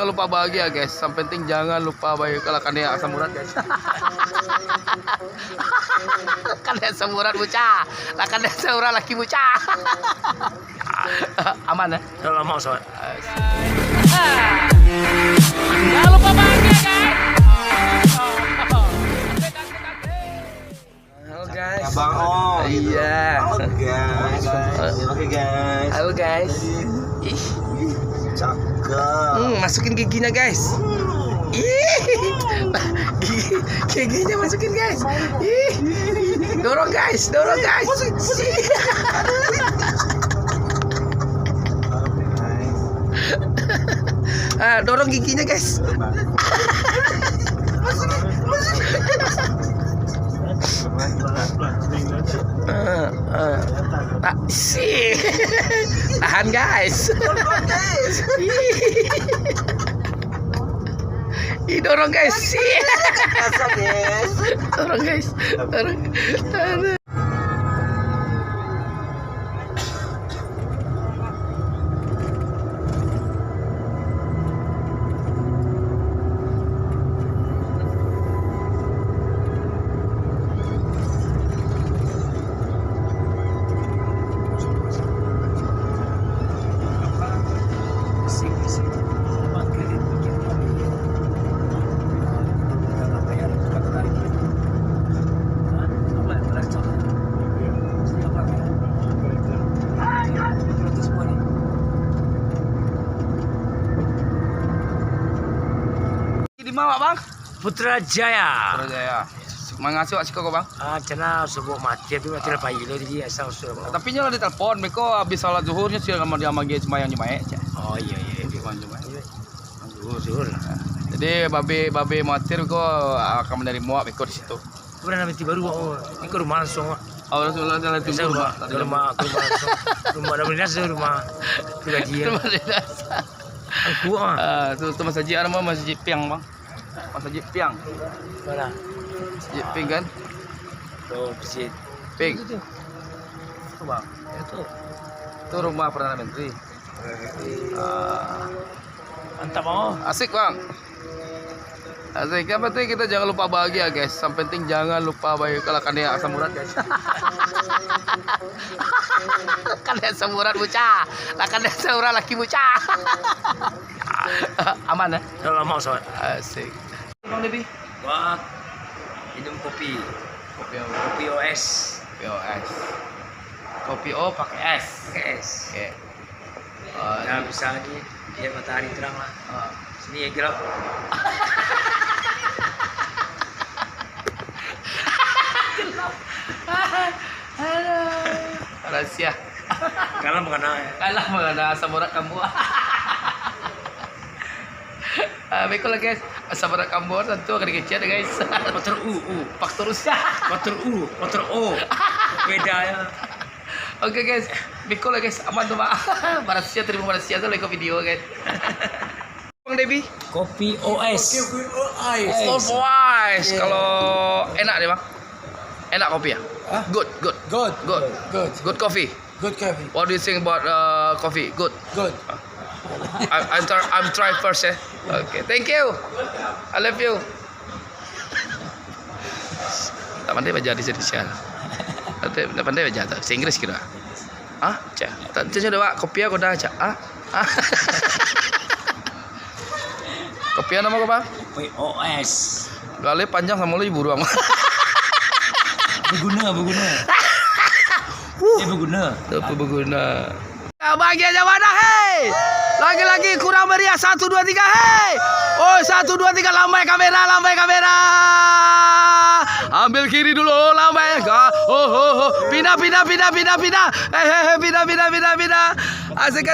Jangan lupa bahagia guys. Yang penting jangan lupa bahagia. Kalau kan dia asam urat guys. Kan dia asam urat bocah. Lah kan dia asam urat laki bocah. Aman ya? Kalau mau sobat. Jangan lupa bahagia guys. Halo guys. Abang Om. Iya. Halo guys. Oke guys. Halo guys. Ih. Cakep. Masukin giginya guys. Giginya masukin guys. Dorong guys, dorong guys. Dorong giginya guys. Tahan guys. Dorong guys. Dorong guys. Dorong. Di mana bang? Putrajaya. Putrajaya. Mengasih asik kok bang? Cina sebuah mati tu mati lepas itu jadi asal sudah. Tapi nyala di telepon, Beko habis salat zuhurnya sih sama dia magi semayang jemaah. Oh iya iya. Zuhur. Jadi babe matir kok akan dari muak Beko di situ. Pernah nanti baru ini ke rumah langsung. Oh Rasulullah jalan Bisa rumah langsung. Rumah ada dinas rumah gajian. Rumah dinas. Aku Tuh Mas Haji ada Mas Haji Piang bang. Mas Haji Piang. mana? Haji Piang kan? Oh besit. Piang. Itu bang. Itu rumah Perdana Menteri. Mantap mau. Asik bang. Asik. Yang penting kita jangan lupa bahagia guys. Yang penting jangan lupa bahagia. Kalau kan dia asam urat guys. Kan dia asam urat bocah. Lah kan dia asam urat laki bocah. Aman ya? Kalau mau sobat. Asik. Bang Debi. Buat minum kopi. Kopi OS. Kopi OS. Kopi O pakai es. Pakai es. Oke. Nah bisa lagi biar matahari terang lah. Sini ya gelap. Rahasia. Kalah mengenal ya. Kalah mengenal asam urat kamu. Baiklah guys, asam urat kamu tentu akan dikecil guys. Faktor Faktor usia. faktor O. Beda ya. Oke guys, baiklah guys, aman tuh pak. Rahasia terima rahasia tuh like video guys. Bang Debi. Kopi OS. Oh boys, kalau enak deh bang. Enak kopi ya? Good. Good coffee. Good coffee. What do you think about coffee? Good. Good. I'm try first ya. Okay, thank you. I love you. Tak pandai baca di sini sial. Tak pandai baca tak. Bahasa Inggris kira. Cak. Tak coba pak. Kopi aku dah cak. Kopi nama apa bang? Kopi OS. Gale panjang sama lu ibu ruang. Berguna. Tapi berguna. Bahagia Jawadah, hei. Lagi-lagi kurang meriah 1 2 3 hei. Oh 1 2 3 lambai kamera. Ambil kiri dulu lambai. Pindah. Pindah. Asik.